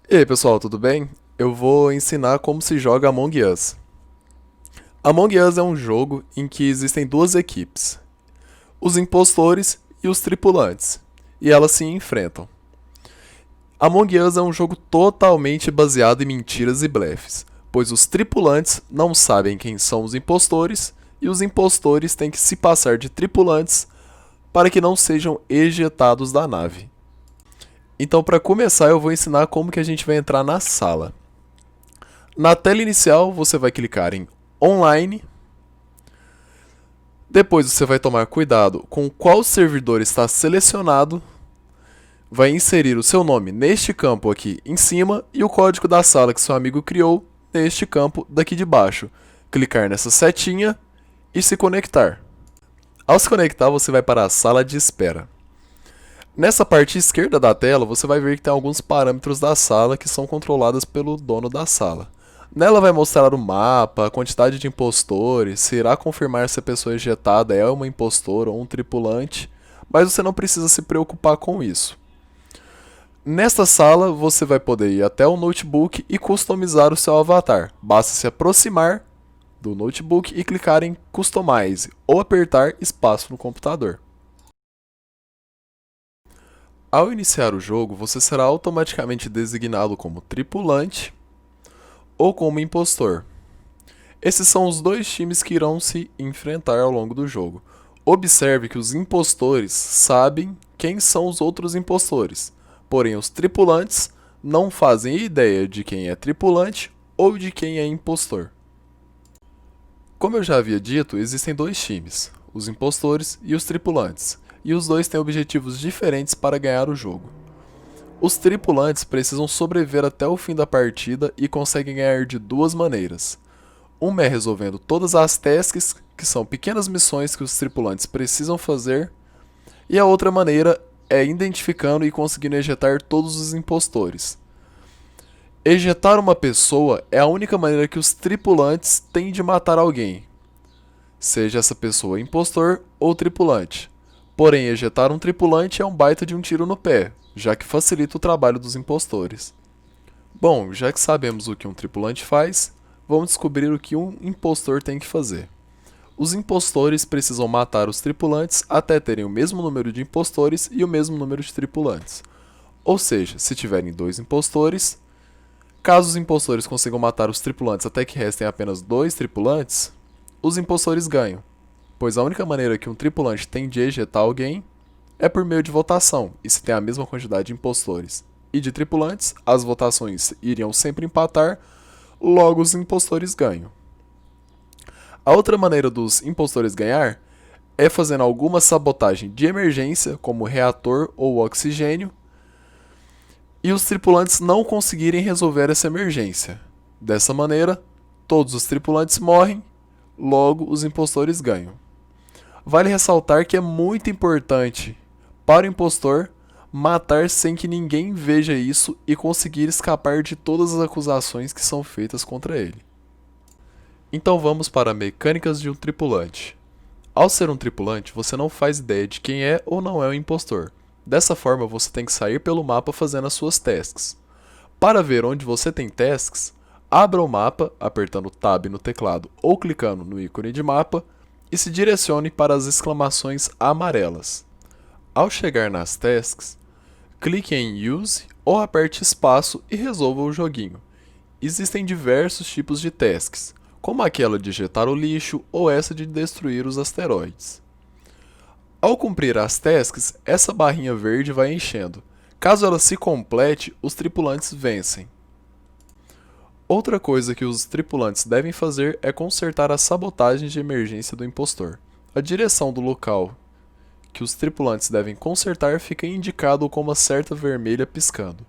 E aí pessoal, tudo bem? Eu vou ensinar como se joga Among Us. Among Us é um jogo em que existem duas equipes, os impostores e os tripulantes, e elas se enfrentam. Among Us é um jogo totalmente baseado em mentiras e blefes, pois os tripulantes não sabem quem são os impostores e os impostores têm que se passar de tripulantes para que não sejam ejetados da nave. Então, para começar, eu vou ensinar como que a gente vai entrar na sala. Na tela inicial, você vai clicar em Online. Depois você vai tomar cuidado com qual servidor está selecionado. Vai inserir o seu nome neste campo aqui em cima e o código da sala que seu amigo criou neste campo daqui de baixo. Clicar nessa setinha e se conectar. Ao se conectar, você vai para a sala de espera. Nessa parte esquerda da tela, você vai ver que tem alguns parâmetros da sala que são controlados pelo dono da sala. Nela vai mostrar o mapa, a quantidade de impostores, se irá confirmar se a pessoa ejetada é uma impostora ou um tripulante, mas você não precisa se preocupar com isso. Nesta sala, você vai poder ir até o notebook e customizar o seu avatar. Basta se aproximar do notebook e clicar em Customize ou apertar espaço no computador. Ao iniciar o jogo, você será automaticamente designado como tripulante ou como impostor. Esses são os dois times que irão se enfrentar ao longo do jogo. Observe que os impostores sabem quem são os outros impostores, porém os tripulantes não fazem ideia de quem é tripulante ou de quem é impostor. Como eu já havia dito, existem dois times, os impostores e os tripulantes, e os dois têm objetivos diferentes para ganhar o jogo. Os tripulantes precisam sobreviver até o fim da partida e conseguem ganhar de duas maneiras. Uma é resolvendo todas as tasks, que são pequenas missões que os tripulantes precisam fazer, e a outra maneira é identificando e conseguindo ejetar todos os impostores. Ejetar uma pessoa é a única maneira que os tripulantes têm de matar alguém, seja essa pessoa impostor ou tripulante. Porém, ejetar um tripulante é um baita de um tiro no pé, já que facilita o trabalho dos impostores. Bom, já que sabemos o que um tripulante faz, vamos descobrir o que um impostor tem que fazer. Os impostores precisam matar os tripulantes até terem o mesmo número de impostores e o mesmo número de tripulantes. Ou seja, se tiverem dois impostores, caso os impostores consigam matar os tripulantes até que restem apenas dois tripulantes, os impostores ganham, pois a única maneira que um tripulante tem de ejetar alguém é por meio de votação, e se tem a mesma quantidade de impostores e de tripulantes, as votações iriam sempre empatar, logo os impostores ganham. A outra maneira dos impostores ganhar é fazendo alguma sabotagem de emergência, como reator ou oxigênio, e os tripulantes não conseguirem resolver essa emergência. Dessa maneira, todos os tripulantes morrem, logo os impostores ganham. Vale ressaltar que é muito importante para o impostor matar sem que ninguém veja isso e conseguir escapar de todas as acusações que são feitas contra ele. Então vamos para mecânicas de um tripulante. Ao ser um tripulante, você não faz ideia de quem é ou não é o impostor. Dessa forma, você tem que sair pelo mapa fazendo as suas tasks. Para ver onde você tem tasks, abra o mapa apertando Tab no teclado ou clicando no ícone de mapa e se direcione para as exclamações amarelas. Ao chegar nas tasks, clique em Use ou aperte espaço e resolva o joguinho. Existem diversos tipos de tasks, como aquela de ejetar o lixo ou essa de destruir os asteroides. Ao cumprir as tasks, essa barrinha verde vai enchendo. Caso ela se complete, os tripulantes vencem. Outra coisa que os tripulantes devem fazer é consertar as sabotagens de emergência do impostor. A direção do local que os tripulantes devem consertar fica indicado com uma certa vermelha piscando.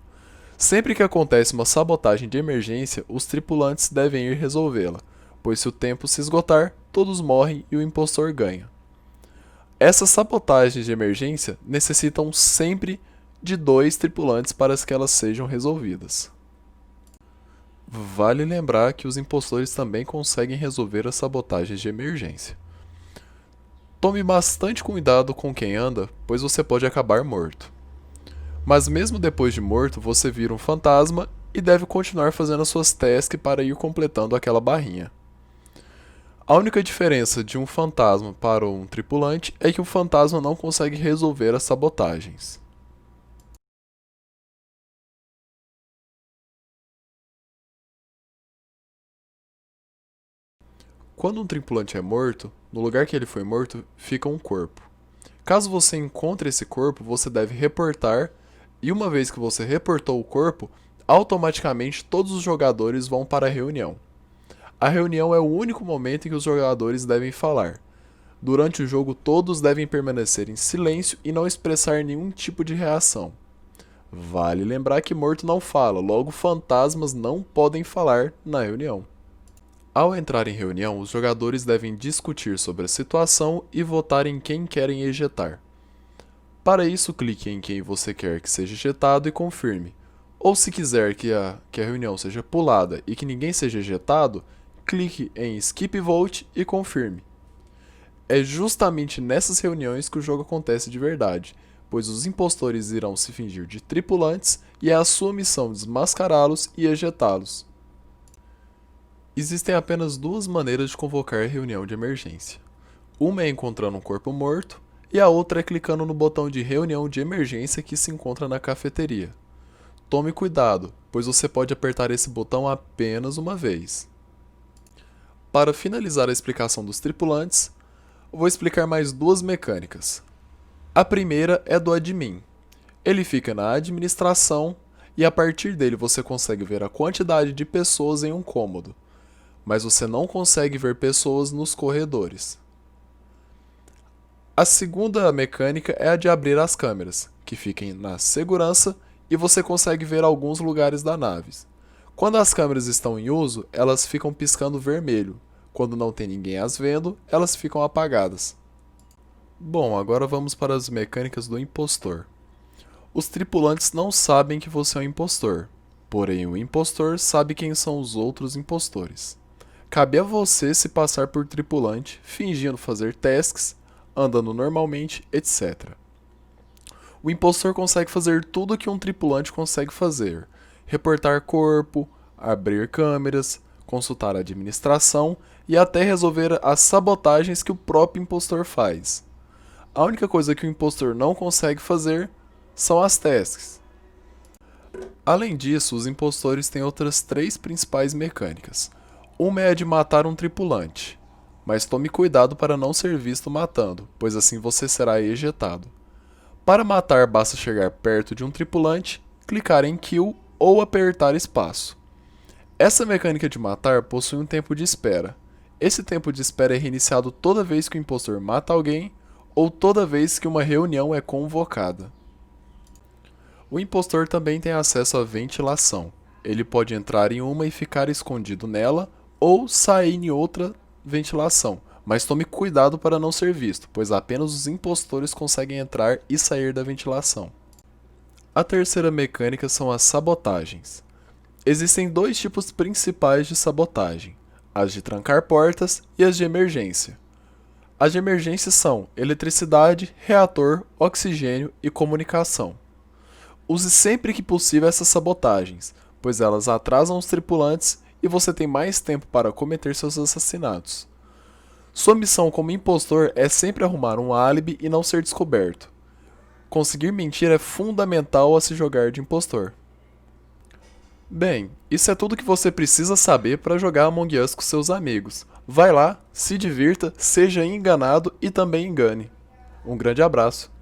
Sempre que acontece uma sabotagem de emergência, os tripulantes devem ir resolvê-la, pois se o tempo se esgotar, todos morrem e o impostor ganha. Essas sabotagens de emergência necessitam sempre de dois tripulantes para que elas sejam resolvidas. Vale lembrar que os impostores também conseguem resolver as sabotagens de emergência. Tome bastante cuidado com quem anda, pois você pode acabar morto. Mas mesmo depois de morto, você vira um fantasma e deve continuar fazendo as suas tasks para ir completando aquela barrinha. A única diferença de um fantasma para um tripulante é que o fantasma não consegue resolver as sabotagens. Quando um tripulante é morto, no lugar que ele foi morto fica um corpo. Caso você encontre esse corpo, você deve reportar, e uma vez que você reportou o corpo, automaticamente todos os jogadores vão para a reunião. A reunião é o único momento em que os jogadores devem falar. Durante o jogo, todos devem permanecer em silêncio e não expressar nenhum tipo de reação. Vale lembrar que morto não fala, logo fantasmas não podem falar na reunião. Ao entrar em reunião, os jogadores devem discutir sobre a situação e votar em quem querem ejetar. Para isso, clique em quem você quer que seja ejetado e confirme. Ou se quiser que a reunião seja pulada e que ninguém seja ejetado, clique em Skip Vote e confirme. É justamente nessas reuniões que o jogo acontece de verdade, pois os impostores irão se fingir de tripulantes e é a sua missão desmascará-los e ejetá-los. Existem apenas duas maneiras de convocar reunião de emergência. Uma é encontrando um corpo morto e a outra é clicando no botão de reunião de emergência que se encontra na cafeteria. Tome cuidado, pois você pode apertar esse botão apenas uma vez. Para finalizar a explicação dos tripulantes, vou explicar mais duas mecânicas. A primeira é do admin. Ele fica na administração e a partir dele você consegue ver a quantidade de pessoas em um cômodo, mas você não consegue ver pessoas nos corredores. A segunda mecânica é a de abrir as câmeras, que ficam na segurança e você consegue ver alguns lugares da nave. Quando as câmeras estão em uso, elas ficam piscando vermelho. Quando não tem ninguém as vendo, elas ficam apagadas. Bom, agora vamos para as mecânicas do impostor. Os tripulantes não sabem que você é um impostor, porém o impostor sabe quem são os outros impostores. Cabe a você se passar por tripulante, fingindo fazer tasks, andando normalmente, etc. O impostor consegue fazer tudo o que um tripulante consegue fazer: reportar corpo, abrir câmeras, consultar a administração e até resolver as sabotagens que o próprio impostor faz. A única coisa que o impostor não consegue fazer são as tasks. Além disso, os impostores têm outras três principais mecânicas. Uma é a de matar um tripulante, mas tome cuidado para não ser visto matando, pois assim você será ejetado. Para matar basta chegar perto de um tripulante, clicar em Kill ou apertar espaço. Essa mecânica de matar possui um tempo de espera. Esse tempo de espera é reiniciado toda vez que o impostor mata alguém ou toda vez que uma reunião é convocada. O impostor também tem acesso à ventilação. Ele pode entrar em uma e ficar escondido nela ou sair em outra ventilação, mas tome cuidado para não ser visto, pois apenas os impostores conseguem entrar e sair da ventilação. A terceira mecânica são as sabotagens. Existem dois tipos principais de sabotagem: as de trancar portas e as de emergência. As de emergência são eletricidade, reator, oxigênio e comunicação. Use sempre que possível essas sabotagens, pois elas atrasam os tripulantes e você tem mais tempo para cometer seus assassinatos. Sua missão como impostor é sempre arrumar um álibi e não ser descoberto. Conseguir mentir é fundamental a se jogar de impostor. Bem, isso é tudo que você precisa saber para jogar Among Us com seus amigos. Vai lá, se divirta, seja enganado e também engane. Um grande abraço.